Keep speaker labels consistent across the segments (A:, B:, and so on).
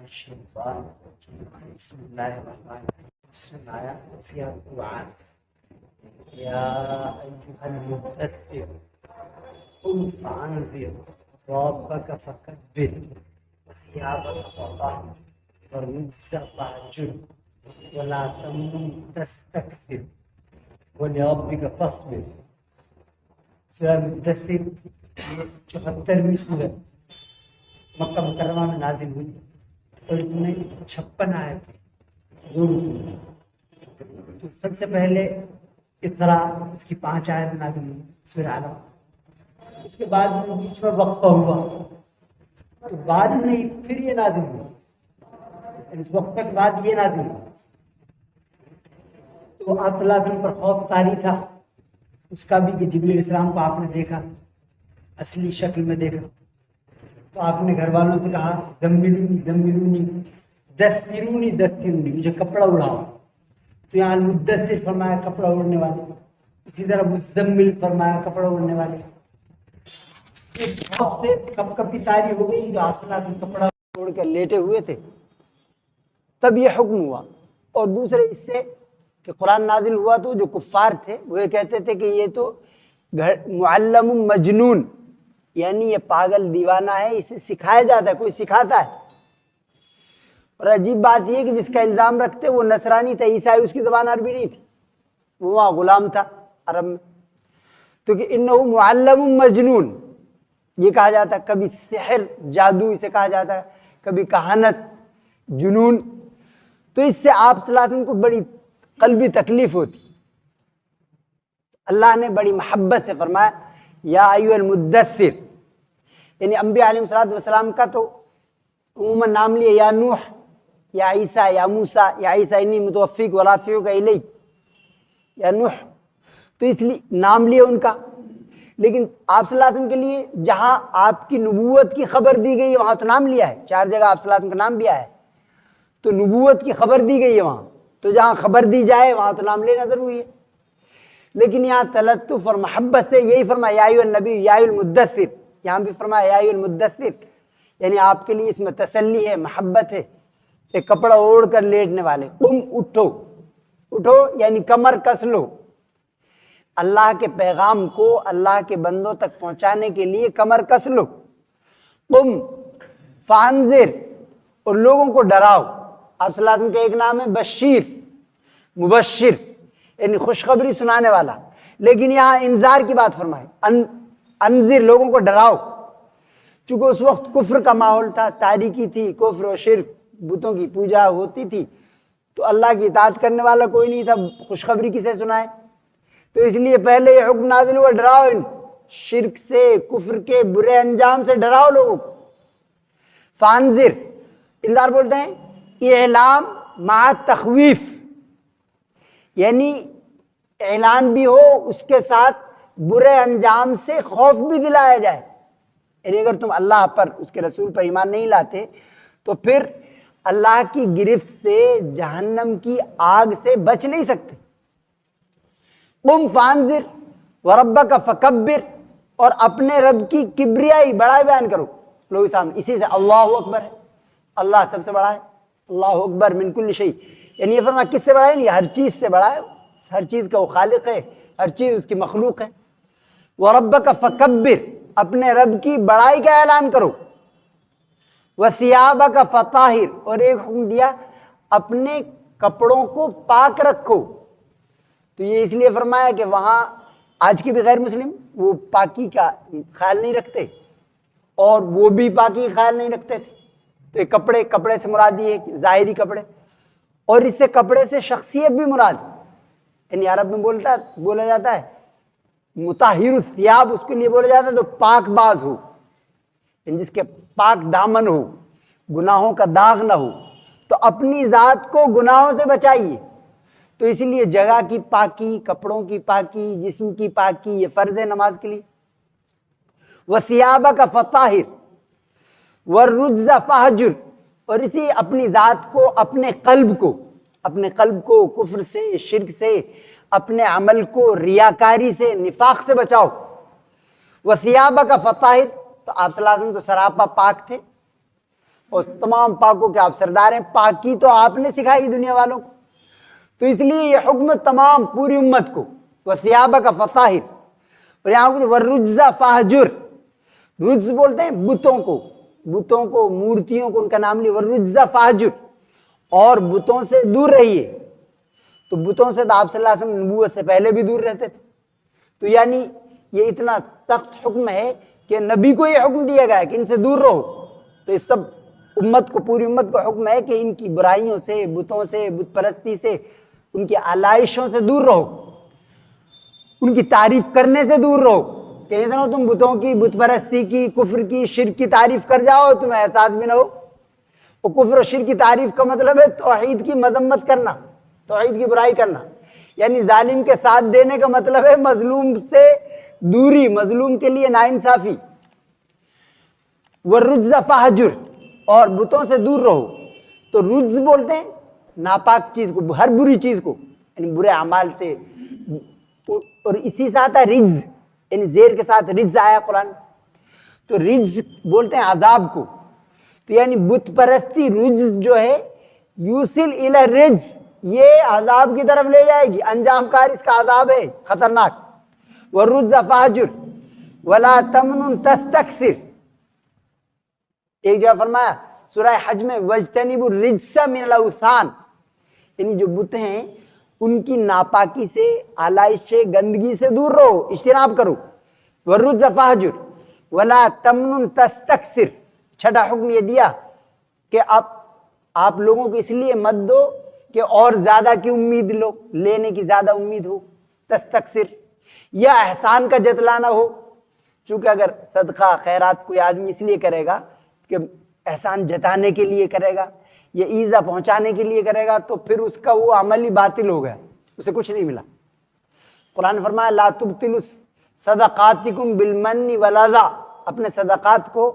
A: الشيطان الرجيم. بسم الله الرحمن الرحيم. بسم الله فيها القرآن. يا أيها المدثر قم فأنذر ربك فكبر وثيابك فطهر والرجز فاهجر ولا تمنن تستكثر ولربك فاصبر. سورہ مدثر 74ویں سورت مکہ مکرمہ میں نازل ہوئی اور اس میں 56 آیتیں دو رکوع. تو سب سے پہلے اقرا اس کی 5 آیت نازل ہوئی سورہ علق. اس کے بعد میں بیچ میں وقفہ ہوا تو بعد میں پھر یہ نازل ہوا، اس وقفے کے بعد یہ نازل ہوا. تو آپ صلی اللہ علیہ وسلم پر خوف طاری تھا اس کا بھی کہ جبریل علیہ السلام کو آپ نے دیکھا، اصلی شکل میں دیکھا. تو آپ نے گھر والوں سے کہا زملونی زملونی دثرونی دثرونی، مجھے کپڑا اڑاؤ. تو یہاں المدثر فرمایا کپڑا اڑنے والے، اسی طرح مزمل فرمایا کپڑا اڑنے والے. اس خوف سے کپ کپی طاری ہو گئی تو آپ صلی اللہ علیہ وسلم کپڑا اوڑھ کر لیٹے ہوئے تھے، تب یہ حکم ہوا. اور دوسرے اس سے کہ قرآن نازل ہوا تو جو کفار تھے وہ یہ کہتے تھے کہ یہ تو معلم مجنون، یعنی یہ پاگل دیوانہ ہے، اسے سکھایا جاتا ہے، کوئی سکھاتا ہے. اور عجیب بات یہ کہ جس کا الزام رکھتے وہ نصرانی تھا، عیسائی، اس کی زبان عربی نہیں تھی، وہ وہاں غلام تھا عرب میں. تو کہ انہ معلم مجنون یہ کہا جاتا ہے، کبھی سحر جادو اسے کہا جاتا ہے، کبھی کہانت جنون. تو اس سے آپ صلی اللہ علیہ وسلم کو بڑی قلبی تکلیف ہوتی. اللہ نے بڑی محبت سے فرمایا یا ایھا المدثر، یعنی انبیاء علیہ السلام کا تو عموماً نام لیا یا نوح یا عیسیٰ یا موسیٰ یا عیسیٰ انی متوفیک ورافعک الی یا نوح، تو اس لیے نام لیا ان کا. لیکن آپ صلی اللہ علیہ وسلم کے لیے جہاں آپ کی نبوت کی خبر دی گئی ہے وہاں تو نام لیا ہے، 4 جگہ آپ صلی اللہ علیہ وسلم کا نام بھی آیا ہے. تو نبوت کی خبر دی گئی ہے وہاں، تو جہاں خبر دی جائے وہاں تو نام لینا ضروری ہے. لیکن یہاں تلطف اور محبت سے یہی فرمایا یا ایھا النبی یا ایھا المدثر، یہاں بھی فرمایا یا ایھا المدثر، یعنی آپ کے لیے اس میں تسلی ہے، محبت ہے. ایک کپڑا اوڑھ کر لیٹنے والے، قم اٹھو، اٹھو یعنی کمر کس لو. اللہ کے پیغام کو اللہ کے بندوں تک پہنچانے کے لیے کمر کس لو. قم فانذر، اور لوگوں کو ڈراؤ. آپ صلی اللہ علیہ وسلم کا ایک نام ہے بشیر، مبشر یعنی خوشخبری سنانے والا، لیکن یہاں انذار کی بات فرمائے، انذر، لوگوں کو ڈراؤ. چونکہ اس وقت کفر کا ماحول تھا، تاریکی تھی، کفر و شرک، بتوں کی پوجا ہوتی تھی، تو اللہ کی اطاعت کرنے والا کوئی نہیں تھا، خوشخبری کسے سنائے. تو اس لیے پہلے یہ حکم نازل ہوا ڈراؤ ان کو، شرک سے، کفر کے برے انجام سے ڈراؤ لوگوں کو. فانذر، انذار بولتے ہیں اعلام مع تخویف، یعنی اعلان بھی ہو اس کے ساتھ برے انجام سے خوف بھی دلایا جائے. یعنی اگر تم اللہ پر، اس کے رسول پر ایمان نہیں لاتے تو پھر اللہ کی گرفت سے، جہنم کی آگ سے بچ نہیں سکتے. قم فانذر وربک فکبر، اور اپنے رب کی کبریائی، بڑائی بیان کرو لوگوں کے سامنے. اسی سے اللہ اکبر ہے، اللہ سب سے بڑا ہے، اللہ اکبر من کل شیء، یعنی یہ فرمایا کس سے بڑا ہے؟ نہیں، ہر چیز سے بڑا ہے، ہر چیز کا وہ خالق ہے، ہر چیز اس کی مخلوق ہے. وَرَبَّكَ فَكَبِّرْ، اپنے رب کی بڑائی کا اعلان کرو. وَثِيَابَكَ فَطَاهِرْ، اور ایک حکم دیا اپنے کپڑوں کو پاک رکھو. تو یہ اس لیے فرمایا کہ وہاں آج کے بھی غیر مسلم وہ پاکی کا خیال نہیں رکھتے اور وہ بھی پاکی کا خیال نہیں رکھتے تھے. تو یہ کپڑے سے مراد یہ ہے کہ ظاہری کپڑے، اور اس سے کپڑے سے شخصیت بھی مراد. یعنی عرب میں بولا جاتا ہے مطہر الثیاب، اس کے لیے بولا جاتا ہے تو پاک باز ہو، یعنی جس کے پاک دامن ہو، گناہوں کا داغ نہ ہو. تو اپنی ذات کو گناہوں سے بچائیے. تو اسی لیے جگہ کی پاکی، کپڑوں کی پاکی، جسم کی پاکی، یہ فرض ہے نماز کے لیے. وَثِيَابَكَ فَطَاهِرْ وَالرُّجْزَ فَاهْجُرْ، اور اسی اپنی ذات کو، اپنے قلب کو کفر سے، شرک سے، اپنے عمل کو ریاکاری سے، نفاق سے بچاؤ. وَثِيَابَكَ فَطَاهِرْ، تو آپ صلی اللہ علیہ وسلم تو سراپا پاک تھے، اور تمام پاکوں کے آپ سردار ہیں، پاکی تو آپ نے سکھائی دنیا والوں کو، تو اس لیے یہ حکم تمام پوری امت کو، وَثِيَابَكَ فَطَاهِرْ، اور یہاں کو وَالرُّجْزَ فَاهْجُرْ، رجز بولتے ہیں بتوں کو مورتیوں کو، ان کا نام لیا وَالرُّجْزَ فَاهْجُرْ، اور بتوں سے دور رہیے۔ تو بتوں سے تو آپ صلی اللہ علیہ وسلم نبوت سے پہلے بھی دور رہتے تھے، تو یعنی یہ اتنا سخت حکم ہے کہ نبی کو یہ حکم دیا گیا ہے کہ ان سے دور رہو، تو اس سب امت کو، پوری امت کو حکم ہے کہ ان کی برائیوں سے، بتوں سے، بت پرستی سے، ان کی آلائشوں سے دور رہو، ان کی تعریف کرنے سے دور رہو، کہ سنو تم بتوں کی، بت پرستی کی، کفر کی، شرک کی تعریف کر جاؤ، تمہیں احساس بھی نہ ہو۔ اور کفر و شرک کی تعریف کا مطلب ہے توحید کی مذمت کرنا، توحید کی برائی کرنا، یعنی ظالم کے ساتھ دینے کا مطلب ہے مظلوم سے دوری، مظلوم کے لیے ناانصافی۔ وَالرُّجْزَ فَاهْجُرْ، اور بتوں سے دور رہو، تو رجز بولتے ہیں ناپاک چیز کو، ہر بری چیز کو، یعنی برے اعمال سے، اور اسی سے آتا ہے رجز، یعنی زیر کے ساتھ رجز آیا قرآن، تو رجز بولتے ہیں عذاب کو، تو یعنی بت پرستی رجز جو ہے یوصل الی رجز، یہ عذاب کی طرف لے جائے گی، انجام کار اس کا عذاب ہے خطرناک۔ وَالرُّجْزَ فَاهْجُرْ وَلَا تَمْنُنْ تَسْتَكْثِرْ، ایک جگہ فرمایا سورہ حج میں وَاجْتَنِبُوا الرِّجْسَ مِنَ الْأَوْثَانِ، یعنی جو بت ہیں ان کی ناپاکی سے، آلائش سے، گندگی سے دور رہو، اجتناب کرو۔ وَالرُّجْزَ فَاهْجُرْ وَلَا تَمْنُنْ تَسْتَكْثِرْ، چھٹا حکم یہ دیا کہ آپ لوگوں کو اس لیے مت دو کہ اور زیادہ کی امید لو، لینے کی زیادہ امید ہو، تستکثر، یا احسان کا جتلانا ہو، چونکہ اگر صدقہ خیرات کوئی آدمی اس لیے کرے گا کہ احسان جتانے کے لیے کرے گا یا ایذا پہنچانے کے لیے کرے گا، تو پھر اس کا وہ عمل ہی باطل ہو گیا، اسے کچھ نہیں ملا۔ قرآن فرمایا لا تبطلوا صدقاتکم بالمن والاذی، اپنے صدقات کو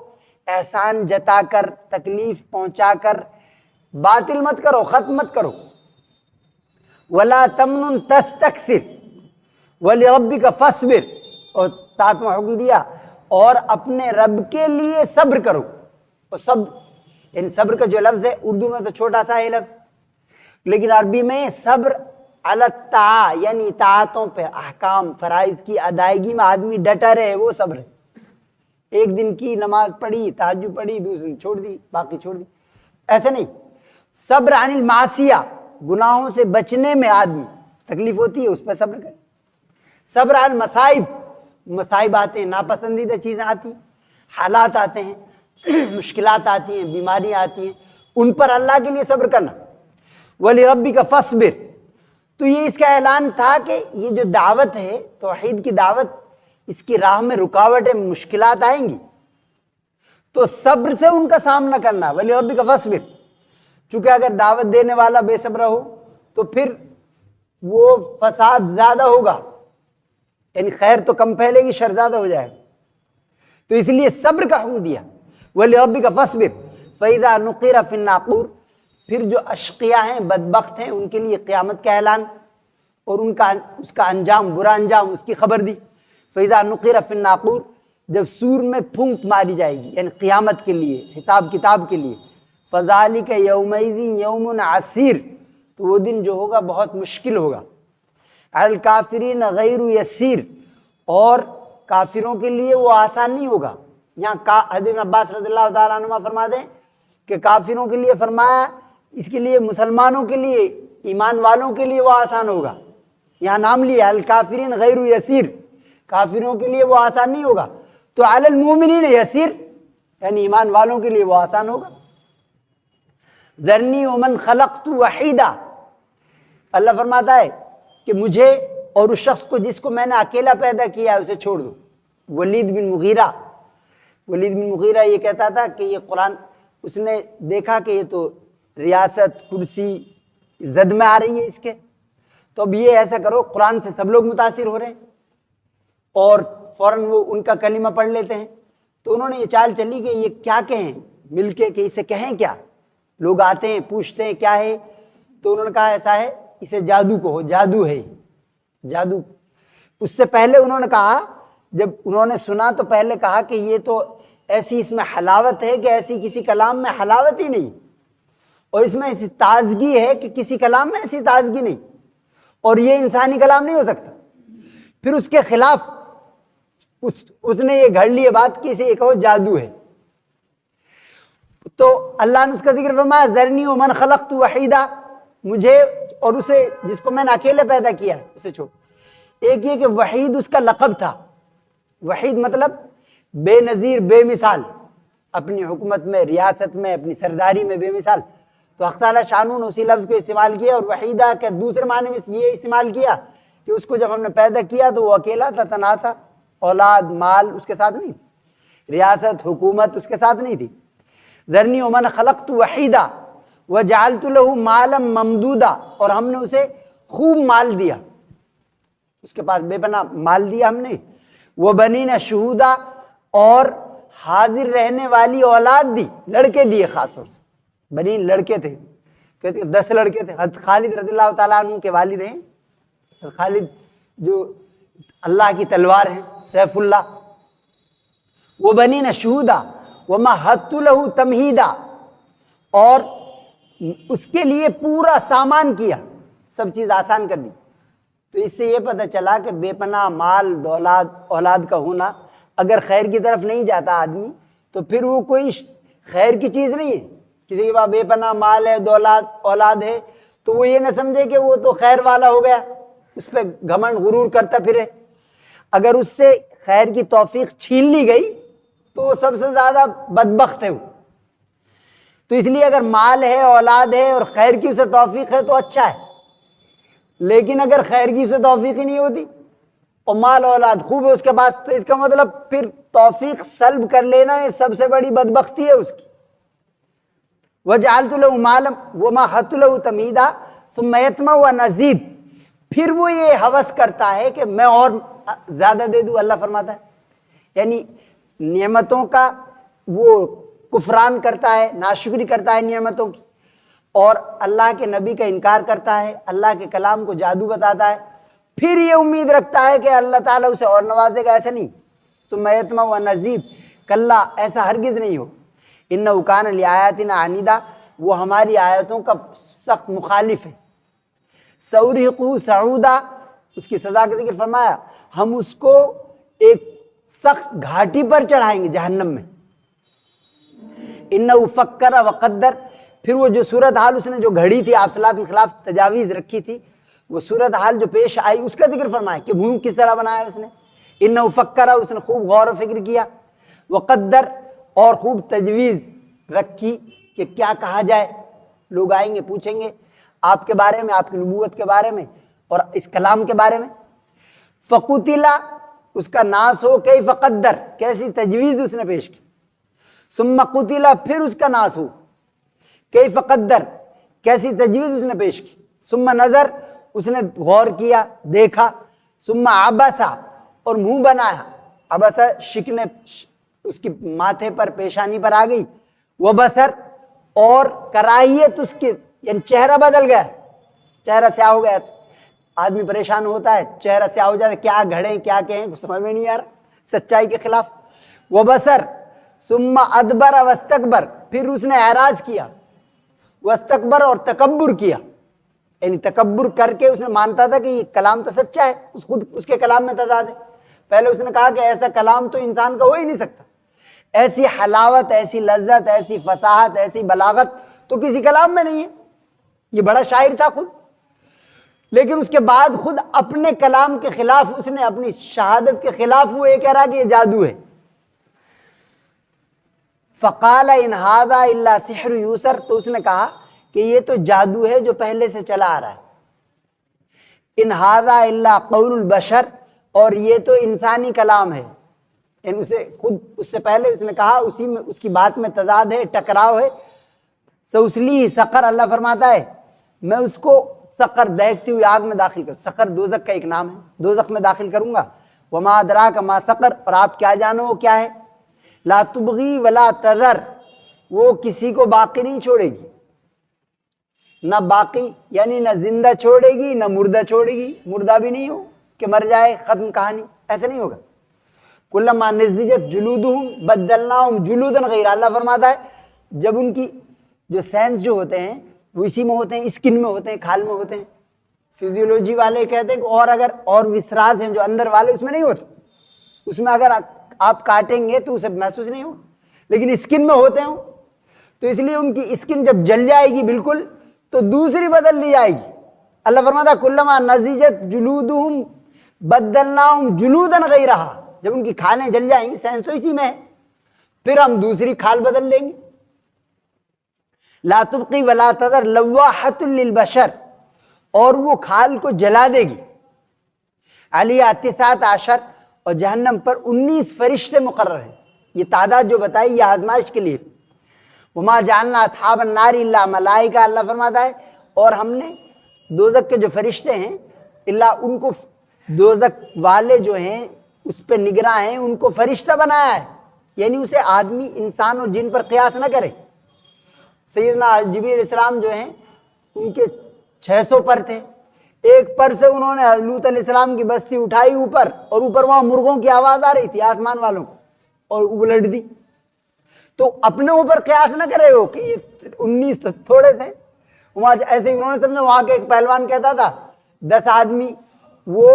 A: احسان جتا کر، تکلیف پہنچا کر باطل مت کرو، ختم مت کرو۔ ولا تمنن تستکثر ولربک فاصبر، اور ساتواں حکم دیا اور اپنے رب کے لیے صبر کرو۔ اور یعنی صبر کا جو لفظ ہے اردو میں تو چھوٹا سا ہے لفظ، لیکن عربی میں صبر علی الطاعہ، یعنی طاعتوں پہ، احکام فرائض کی ادائیگی میں آدمی ڈٹا رہے، وہ صبر ہے۔ ایک دن کی نماز پڑھی، تہجد پڑھی، دوسرے دن چھوڑ دی، باقی چھوڑ دی، ایسے نہیں۔ صبر عن المعصیہ، گناہوں سے بچنے میں آدمی تکلیف ہوتی ہے، اس پہ صبر کرے۔ صبر عن المصائب، مصائب آتے ہیں، ناپسندیدہ چیزیں آتی ہیں، حالات آتے ہیں، مشکلات آتی ہیں، بیماریاں آتی ہیں، ان پر اللہ کے لیے صبر کرنا۔ وَلِرَبِّكَ فَاصْبِرْ، تو یہ اس کا اعلان تھا کہ یہ جو دعوت ہے، توحید کی دعوت، اس کی راہ میں رکاوٹیں، مشکلات آئیں گی، تو صبر سے ان کا سامنا کرنا۔ وَلِرَبِّكَ فَاصْبِرْ، چونکہ اگر دعوت دینے والا بے صبر ہو تو پھر وہ فساد زیادہ ہوگا، یعنی خیر تو کم پھیلے گی، شر زیادہ ہو جائے گا، تو اس لیے صبر کا حکم دیا۔ وَلِرَبِّكَ فَاصْبِرْ فَإِذَا نُقِرَ فِي النَّاقُورِ، پھر جو اشقیاء ہیں، بدبخت ہیں، ان کے لیے قیامت کا اعلان اور اس کا انجام، برا انجام، اس کی خبر دی۔ فَإِذَا نُقِرَ فِي النَّاقُورِ، جب سور میں پھونک ماری جائے گی، یعنی قیامت کے لیے، حساب کتاب کے لیے۔ فَذَلِكَ يَوْمَئِذٍ يَوْمٌ عَسِيرٌ، تو وہ دن جو ہوگا بہت مشکل ہوگا۔ عَلَى الْكَافِرِينَ غَيْرُ يَسِيرٌ، اور کافروں کے لیے وہ آسان نہیں ہوگا۔ یہاں حضرت عباس رضی اللہ تعالیٰ عنہ فرماتے ہیں کہ کافروں کے لیے فرمایا، اس کے لیے مسلمانوں کے لیے، ایمان والوں کے لیے وہ آسان ہوگا۔ یہاں نام لیا الکافرین غیر یسیر، کافروں کے لیے وہ آسان نہیں ہوگا، تو علی المومنین یسیر، یعنی ایمان والوں کے لیے وہ آسان ہوگا۔ ذرنی ومن خلقت وحیدا، اللہ فرماتا ہے کہ مجھے اور اس شخص کو جس کو میں نے اکیلا پیدا کیا ہے اسے چھوڑ دو۔ ولید بن مغیرہ یہ کہتا تھا کہ یہ قرآن، اس نے دیکھا کہ یہ تو ریاست کرسی زد میں آ رہی ہے اس کے، تو اب یہ ایسا کرو، قرآن سے سب لوگ متاثر ہو رہے ہیں اور فوراً وہ ان کا کلمہ پڑھ لیتے ہیں، تو انہوں نے یہ چال چلی کہ یہ کیا کہیں مل کے، کہ اسے کہیں کیا، لوگ آتے ہیں پوچھتے ہیں کیا ہے، تو انہوں نے کہا ایسا ہے، اسے جادو کہو، جادو ہے جادو۔ اس سے پہلے انہوں نے کہا، جب انہوں نے سنا تو پہلے کہا کہ یہ تو ایسی اس میں حلاوت ہے کہ ایسی کسی کلام میں حلاوت ہی نہیں، اور اس میں ایسی تازگی ہے کہ کسی کلام میں ایسی تازگی نہیں، اور یہ انسانی کلام نہیں ہو سکتا۔ پھر اس کے خلاف اس نے یہ گھڑ لی بات کہ اسے یہ کہو جادو ہے۔ تو اللہ نے اس کا ذکر فرمایا ذرنی ومن خلقت وحیدا، مجھے اور اسے جس کو میں نے اکیلے پیدا کیا ہے اسے چھوڑ۔ ایک یہ کہ وحید اس کا لقب تھا، وحید مطلب بے نظیر، بے مثال، اپنی حکومت میں، ریاست میں، اپنی سرداری میں بے مثال۔ تو حق تعالیٰ شانہ نے اسی لفظ کو استعمال کیا، اور وحیدہ کے دوسرے معنی میں یہ استعمال کیا کہ اس کو جب ہم نے پیدا کیا تو وہ اکیلا تھا، تنہا تھا، اولاد مال اس کے ساتھ نہیں تھی، ریاست حکومت اس کے ساتھ نہیں تھی۔ ذرنی ومن خلقت وحیدا وجعلت له مالا ممدودا، اور ہم نے اسے خوب مال دیا، اس کے پاس بے پناہ مال دیا ہم نے۔ وبنین شہودا، اور حاضر رہنے والی اولاد دی، لڑکے دیے خاص طور سے، بنین لڑکے تھے، کہتے ہیں 10 لڑکے تھے۔ حضرت خالد رضی اللہ تعالیٰ عنہ کے والد ہیں، حضرت خالد جو اللہ کی تلوار ہیں، سیف اللہ۔ وبنین شہودا ومہدت لہ تمہیدا، اور اس کے لیے پورا سامان کیا، سب چیز آسان کر دی۔ تو اس سے یہ پتہ چلا کہ بے پناہ مال دولت اولاد کا ہونا اگر خیر کی طرف نہیں جاتا آدمی تو پھر وہ کوئی خیر کی چیز نہیں ہے۔ کسی کے پاس بے پناہ مال ہے، دولت اولاد ہے، تو وہ یہ نہ سمجھے کہ وہ تو خیر والا ہو گیا، اس پہ گھمنڈ غرور کرتا پھرے۔ اگر اس سے خیر کی توفیق چھین لی گئی تو وہ سب سے زیادہ بدبخت ہے وہ۔ تو اس لیے اگر مال ہے، اولاد ہے، اور خیر کی اسے توفیق ہے تو اچھا ہے، لیکن اگر خیر کی اسے توفیق ہی نہیں ہوتی اور مال اولاد خوب ہے اس کے پاس، تو اس کا مطلب پھر توفیق سلب کر لینا یہ سب سے بڑی بدبختی ہے اس کی۔ وَجَعَلْتُ لَهُ مَالًا وَمَهَّدتُ لَهُ تَمْهِيدًا ثُمَّ يَطْمَعُ أَنْ أَزِيدَ، پھر وہ یہ ہوس کرتا ہے کہ میں اور زیادہ دے دوں۔ اللہ فرماتا ہے یعنی نعمتوں کا وہ کفران کرتا ہے، ناشکری کرتا ہے نعمتوں کی، اور اللہ کے نبی کا انکار کرتا ہے، اللہ کے کلام کو جادو بتاتا ہے، پھر یہ امید رکھتا ہے کہ اللہ تعالیٰ اسے اور نوازے گا۔ ایسا نہیں، ثم یطمع ان ازید، کلا ایسا ہرگز نہیں ہو۔ انہ کان لآیاتنا عنیدا، وہ ہماری آیتوں کا سخت مخالف ہے۔ سأرہقہ صعودا، اس کی سزا کا ذکر فرمایا، ہم اس کو ایک سخت گھاٹی پر چڑھائیں گے جہنم میں۔ انہ فکر وقدر، پھر وہ جو صورتحال اس نے جو گھڑی تھی، آپ صلی اللہ علیہ وسلم کے خلاف تجاویز رکھی تھی، وہ صورتحال جو پیش آئی اس کا ذکر فرمایا کہ بھون کس طرح بنایا اس نے۔ انہ فکر، اس نے خوب غور و فکر کیا، وقدر، اور خوب تجویز رکھی کہ کیا کہا جائے۔ لوگ آئیں گے پوچھیں گے آپ کے بارے میں، آپ کی نبوت کے بارے میں اور اس کلام کے بارے میں۔ فقتلا، اس کا ناس ہو، کیف قدر، کیسی تجویز اس نے پیش کی۔ ثم قتلا، پھر اس کا ناس ہو، کیف قدر، کیسی تجویز اس نے پیش کی۔ ثم نظر، اس نے غور کیا، دیکھا۔ ثم عبسا، اور منہ بنایا۔ عبسا، شکنے اس کی ماتھے پر، پیشانی پر آ گئی۔ وبصر، اور کراہیت اس کی، یعنی چہرہ بدل گیا، چہرہ سیاہ ہو گیا۔ آدمی پریشان ہوتا ہے، چہرہ سیاہ ہو جاتا ہے، کیا گھڑیں کیا کہیں کچھ سمجھ میں نہیں آ رہا، سچائی کے خلاف۔ وبصر، ثم ادبر واستکبر، پھر اس نے اعراض کیا، واستکبر، اور تکبر کیا، یعنی تکبر کر کے اس نے مانتا تھا کہ یہ کلام تو سچا ہے، خود اس کے کلام میں تضاد ہے۔ پہلے اس نے کہا کہ ایسا کلام تو انسان کا ہو ہی نہیں سکتا، ایسی حلاوت، ایسی لذت، ایسی فصاحت، ایسی بلاغت تو کسی کلام میں نہیں ہے۔ یہ بڑا شاعر تھا خود، لیکن اس کے بعد خود اپنے کلام کے خلاف، اس نے اپنی شہادت کے خلاف وہ یہ کہہ رہا کہ یہ جادو ہے۔ فقال ان ھذا الا سحر یوسر، تو اس نے کہا کہ یہ تو جادو ہے جو پہلے سے چلا آ رہا ہے۔ ان ھذا الا قول البشر، اور یہ تو انسانی کلام ہے، یعنی اسے خود اس سے پہلے اس نے کہا، اسی میں اس کی بات میں تضاد ہے، ٹکراؤ ہے۔ سأصلیہ سقر، اللہ فرماتا ہے میں اس کو سقر، دہکتی ہوئی آگ میں داخل کروں۔ سقر دوزخ کا ایک نام ہے، دوزخ میں داخل کروں گا۔ وما ادراک ما سقر، اور آپ کیا جانو وہ کیا ہے۔ لا تبغی ولا تذر، وہ کسی کو باقی نہیں چھوڑے گی، نہ باقی یعنی نہ زندہ چھوڑے گی نہ مردہ چھوڑے گی، مردہ بھی نہیں ہو کہ مر جائے ختم کہانی، ایسا نہیں ہوگا۔ کلما نضجت جلودہم بدلناہم جلودا غیرہا، اللہ فرماتا ہے جب ان کی جو سینس جو ہوتے ہیں وہ اسی میں ہوتے ہیں، اسکن میں ہوتے ہیں، کھال میں ہوتے ہیں. فزیولوجی والے کہتے ہیں کہ اور اگر اور وسراز ہیں جو اندر والے اس میں نہیں ہوتے، اس میں اگر آپ کاٹیں گے تو اسے محسوس نہیں ہو، لیکن اسکن میں ہوتے ہوں. تو اس لیے ان کی اسکن جب جل جائے گی بالکل تو دوسری بدل لی جائے گی. اللہ فرماتا ہے کلما نضجت جلودہم بدلناہم جلودا غیرہا، جب ان کی کھالیں جل جائیں گی، سینس تو اسی میں ہے، پھر ہم دوسری کھال بدل لیں گے. لا تبقی ولا تذر لواحۃ للبشر، اور وہ کھال کو جلا دے گی. علیہ 19 اور جہنم پر 19 فرشتے مقرر ہیں. یہ تعداد جو بتائی یہ آزمائش کے لیے. وما جعلنا اصحاب النار الا ملائکہ، اللہ فرماتا ہے اور ہم نے دوزخ کے جو فرشتے ہیں اللہ ان کو، دوزخ والے جو ہیں اس پہ نگراں ہیں، ان کو فرشتہ بنایا ہے، یعنی اسے آدمی انسان اور جن پر قیاس نہ کرے. سیدنا جبریل علیہ السلام جو ہیں ان کے 600 پر تھے، ایک پر سے انہوں نے لوط علیہ السلام کی بستی اٹھائی اوپر، اور اوپر وہاں مرغوں کی آواز آ رہی تھی آسمان والوں کو، اور الٹ دی. تو اپنے اوپر قیاس نہ کرے ہو کہ یہ 19 تو تھوڑے سے. وہاں ایسے ہی انہوں نے سمجھا، وہاں کے ایک پہلوان کہتا تھا 10 آدمی وہ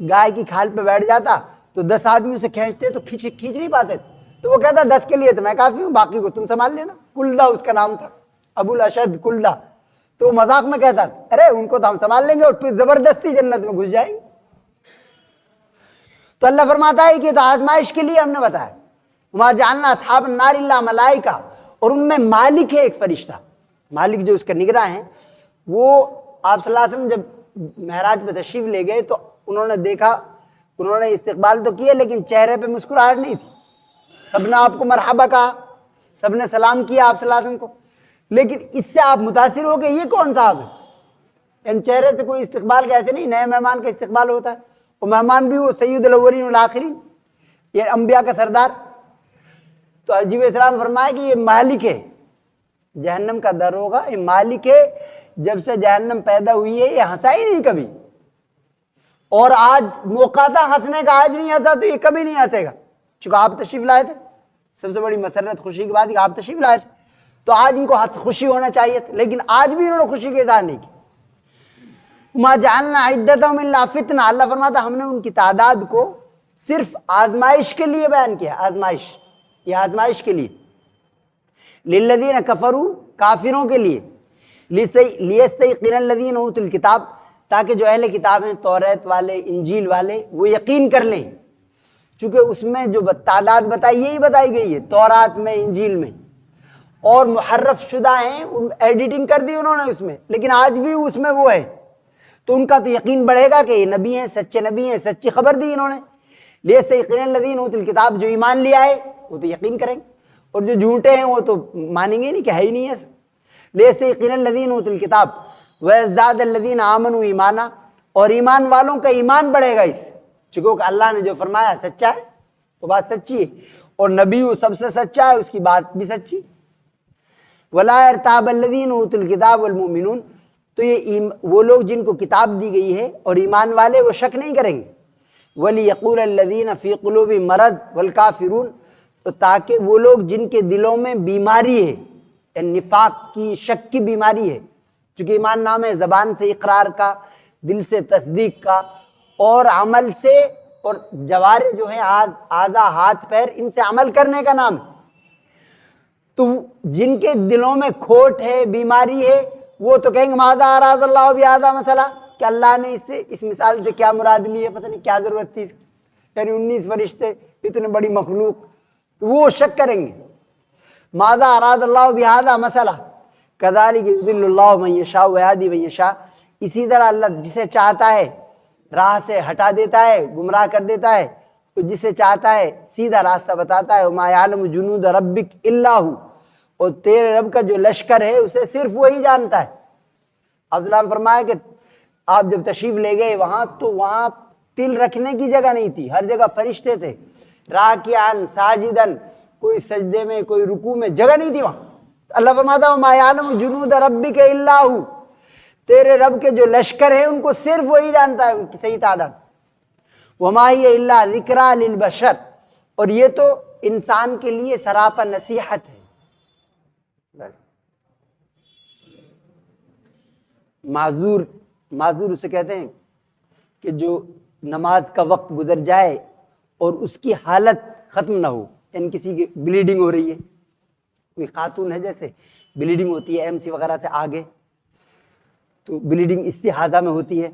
A: گائے کی کھال پہ بیٹھ جاتا تو 10 آدمی اسے کھینچتے تو کھینچ نہیں پاتے تھے، تو وہ کہتا 10 کے لیے تو میں کافی ہوں، باقی کو تم سنبھال لینا. کلدہ اس کا نام تھا، ابو الاشد کلدہ. تو مذاق میں کہتا تھا ارے ان کو تو ہم سنبھال لیں گے، اور پھر زبردستی جنت میں گھس جائیں گے. تو اللہ فرماتا ہے کہ تو آزمائش کے لیے ہم نے بتایا. وما جعلنا اصحاب النار الا ملائکہ، اور ان میں مالک ہے ایک فرشتہ، مالک جو اس کا نگراں ہیں. وہ آپ صلی اللہ علیہ وسلم جب معراج پہ تشریف لے گئے تو انہوں نے دیکھا، انہوں نے استقبال تو کیا لیکن چہرے پہ مسکراہٹ نہیں تھی. سب نے آپ کو مرحبا کہا، سب نے سلام کیا آپ صلی اللہ علیہ وسلم کو، لیکن اس سے آپ متاثر ہو کہ یہ کون صاحب ہے؟ ان چہرے سے کوئی استقبال کیسے نہیں، نئے مہمان کا استقبال ہوتا ہے، اور مہمان بھی وہ سید الاولین والآخرین، یہ انبیاء کا سردار. تو جبریل علیہ السلام فرمایا کہ یہ مالک ہے، جہنم کا دروغہ، یہ مالک ہے. جب سے جہنم پیدا ہوئی ہے یہ ہنسا ہی نہیں کبھی، اور آج موقع تھا ہنسنے کا، آج نہیں ہنسا تو یہ کبھی نہیں ہنسے گا. چونکہ آپ تشریف لائے تھے، سب سے بڑی مسرت خوشی کی بات ہے کہ آپ تشریف لائے تھے، تو آج ان کو خوشی ہونا چاہیے تھا، لیکن آج بھی انہوں نے خوشی کا اظہار نہیں کیا. ما جعلنا عدتهم الا فتنہ، اللہ فرماتا ہم نے ان کی تعداد کو صرف آزمائش کے لیے بیان کیا. آزمائش، یہ آزمائش کے لیے. للذین کفروا، کافروں کے لیے. لیستیقن الذین اوتوا الکتاب، تاکہ جو اہل کتاب ہیں توریت والے انجیل والے وہ یقین کر لیں، چونکہ اس میں جو تعداد بتائی یہی بتائی گئی ہے تورات میں انجیل میں، اور محرف شدہ ہیں، ایڈیٹنگ کر دی انہوں نے اس میں، لیکن آج بھی اس میں وہ ہے. تو ان کا تو یقین بڑھے گا کہ یہ نبی ہیں، سچے نبی ہیں، سچی خبر دی انہوں نے. لیستیقن الذین اوتوا الکتاب، جو ایمان لے آئے وہ تو یقین کریں گے، اور جو جھوٹے ہیں وہ تو مانیں گے نہیں کہ ہے ہی نہیں ایسا. لیستیقن الذین اوتوا الکتاب ویزداد الذین آمنوا ایمانا، اور ایمان والوں کا ایمان بڑھے گا اس سے، چونکہ اللہ نے جو فرمایا سچا ہے، وہ بات سچی ہے، اور نبی وہ سب سے سچا ہے، اس کی بات بھی سچی. ولا یرتاب الذین اوتوا الکتاب والمؤمنون، تو یہ وہ لوگ جن کو کتاب دی گئی ہے اور ایمان والے وہ شک نہیں کریں گے. وَلِيَقُولَ الَّذِينَ فِي قُلُوبِهِم مَرَضٌ وَالْكَافِرُونَ، تو تاکہ وہ لوگ جن کے دلوں میں بیماری ہے، یعنی نفاق کی، شک کی بیماری ہے، چونکہ ایمان نام ہے زبان سے اقرار کا، دل سے تصدیق کا، اور عمل سے، اور جوارے جو ہیں اعضاء ہاتھ پیر ان سے عمل کرنے کا نام ہے. تو جن کے دلوں میں کھوٹ ہے، بیماری ہے، وہ تو کہیں گے ماذا اراد اللہ بہذا مسئلہ، کہ اللہ نے اس مثال سے کیا مراد لی ہے، پتہ نہیں کیا ضرورت تھی اس کی، یعنی 19 فرشتے، اتنے بڑی مخلوق، تو وہ شک کریں گے. ماذا اراد اللہ بہذا مسئلہ کذالک یضل اللہ من یشاء ویہدی من یشاء، اسی طرح اللہ جسے چاہتا ہے راہ سے ہٹا دیتا ہے، گمراہ کر دیتا ہے، تو جسے چاہتا ہے سیدھا راستہ بتاتا ہے. وما یعلم جنود ربک الا ہو، اور تیرے رب کا جو لشکر ہے اسے صرف وہی جانتا ہے. آپ صلی اللہ علیہ وسلم فرمایا کہ آپ جب تشریف لے گئے وہاں تو وہاں تل رکھنے کی جگہ نہیں تھی، ہر جگہ فرشتے تھے، راکعاً ساجداً، کوئی سجدے میں کوئی رکوع میں جگہ نہیں تھی وہاں. اللہ فرماتا ہے وما یعلم جنود ربک الا ہو، تیرے رب کے جو لشکر ہیں ان کو صرف وہی جانتا ہے، ان کی صحیح تعداد. وما ہی الا ذکریٰ للبشر، اور یہ تو انسان کے لیے سراپا نصیحت ہے۔ معذور، معذور اسے کہتے ہیں کہ جو نماز کا وقت گزر جائے اور اس کی حالت ختم نہ ہو، یعنی کسی کی بلیڈنگ ہو رہی ہے، کوئی خاتون ہے جیسے بلیڈنگ ہوتی ہے MC وغیرہ سے آگے، تو بلیڈنگ استحاضہ میں ہوتی ہے،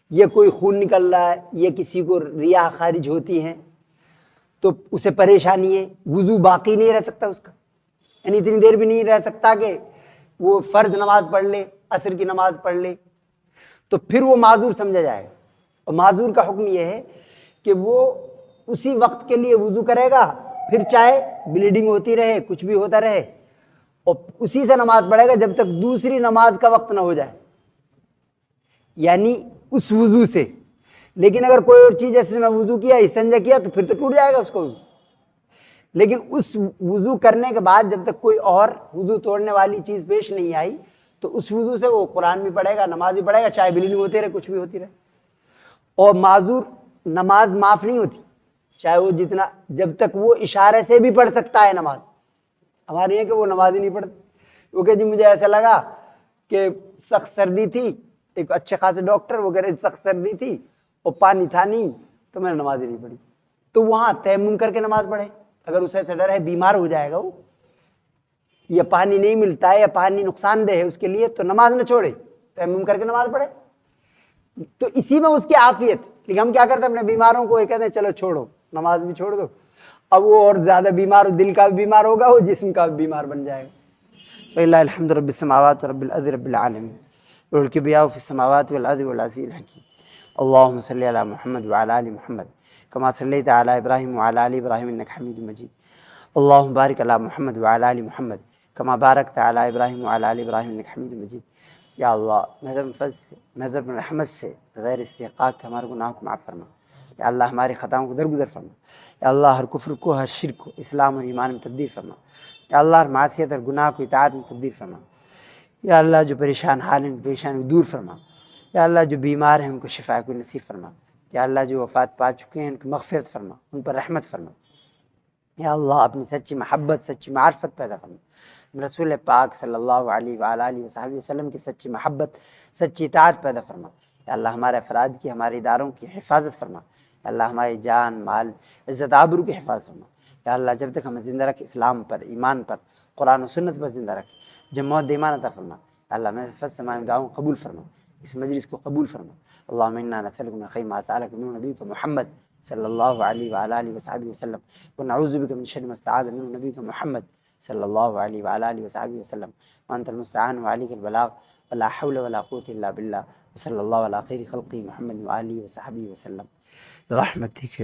A: یہ کوئی خون نکل رہا ہے، یہ کسی کو ریاح خارج ہوتی ہیں، تو اسے پریشانی ہے، وضو باقی نہیں رہ سکتا اس کا، یعنی اتنی دیر بھی نہیں رہ سکتا کہ وہ فرض نماز پڑھ لے، عصر کی نماز پڑھ لے، تو پھر وہ معذور سمجھا جائے گا۔ اور معذور کا حکم یہ ہے کہ وہ اسی وقت کے لیے وضو کرے گا، پھر چاہے بلیڈنگ ہوتی رہے، کچھ بھی ہوتا رہے، اور اسی سے نماز پڑھے گا جب تک دوسری نماز کا وقت نہ ہو جائے، یعنی اس وضو سے۔ لیکن اگر کوئی اور چیز جیسے نے وضو کیا، استنجا کیا، تو پھر تو ٹوٹ جائے گا اس کا وضو۔ لیکن اس وضو کرنے کے بعد جب تک کوئی اور وضو توڑنے والی چیز پیش نہیں آئی، تو اس وضو سے وہ قرآن بھی پڑھے گا، نماز بھی پڑھے گا، چاہے بلیڈنگ ہوتی رہے، کچھ بھی ہوتی رہے۔ اور معذور نماز معاف نہیں ہوتی، چاہے وہ جتنا، جب تک وہ اشارے سے بھی پڑھ سکتا ہے نماز۔ ہمارے یہ کہ وہ نماز ہی نہیں پڑھتے، وہ کہ جی مجھے ایسا لگا کہ سخت سردی تھی، ایک اچھے خاصے ڈاکٹر وہ کہہ رہے سخت سردی تھی اور پانی تھا نہیں، تو میں نے نماز ہی نہیں پڑھی۔ تو وہاں تیمم کر کے نماز پڑھے، اگر اسے ایسا ڈر ہے بیمار ہو جائے گا وہ، یا پانی نہیں ملتا ہے یا پانی نقصان دہ ہے اس کے لیے، تو نماز نہ چھوڑے، تیمم کر کے نماز پڑھے، تو اسی میں اس کی عافیت۔ لیکن ہم کیا کرتے ہیں، اپنے بیماروں کو یہ کہتے ہیں چلو چھوڑو، نماز بھی چھوڑ دو، اب وہ اور زیادہ بیمار ہو، دل کا بھی بیمار ہوگا، وہ جسم کا بھی بیمار بن جائے گا۔ فَلِلَّهِ الْحَمْدُ رَبِّ السَّمَاوَاتِ وَرَبِّ الْأَرْضِ رَبِّ الْعَالَمِينَ وَالْكِبْرِيَاءُ فِي السَّمَاوَاتِ وَالْأَرْضِ وَالْعَزِيزِ الْحَكِيمِ اللهم صل على محمد وعلى آل محمد كما صليت على إبراهيم وعلى آل إبراهيم إنك حميد مجيد اللهم بارك على محمد وعلى آل محمد كما باركت على إبراهيم وعلى آل إبراهيم إنك حميد مجيد۔ یا اللہ محض فضل سے، محض رحمت سے، غیر استحقاق کے ہمارے گناہوں کو معاف فرما۔ یا اللہ ہماری خطاؤں کو درگزر فرما۔ یا اللہ ہر کفر کو، ہر شرک کو اسلام اور ایمان میں تبدیل فرما۔ یا اللہ ہر معصیت اور گناہ کو اطاعت میں تبدیل فرما۔ یا اللہ جو پریشان حال ہیں ان کی پریشانی کو دور فرما۔ یا اللہ جو بیمار ہیں ان کو شفا کو نصیب فرما۔ یا اللہ جو وفات پا چکے ہیں ان کی مغفرت فرما، ان پر رحمت فرما۔ یا اللہ اپنی سچی محبت، سچی معرفت پیدا فرما، رسول پاک صلی اللہ علیہ وآلہ وصحبہ وسلم کی سچی محبت، سچی اطاعت پیدا فرما۔ یا اللہ ہمارے افراد کی، ہمارے اداروں کی حفاظت فرما۔ یا اللہ ہماری جان، مال، عزت آبرو کی حفاظت فرما۔ یا اللہ جب تک ہمیں زندہ رکھ اسلام پر، ایمان پر، قرآن و سنت پر زندہ رکھ، جب موت ایمان عطا فرما۔ یا اللہ میں فضل سے ہماری دعاؤں قبول فرما، اس مجلس کو قبول فرما۔ اللہم انا نسألک من خیر ما سألک منہ نبیک محمد صلی اللہ علیہ وآلہ وصحبہ وسلم، ونعوذ بک من شر ما استعاذ منہ نبیک محمد صلی اللہ علیہ وآلہ وصحبہ وسلم، وانت المستعان وعلیک البلاغ ولا حول ولا قوة الا باللہ، وصلی اللہ علی خیر خلقہ محمد وآلہ وصحبہ وسلم برحمتک۔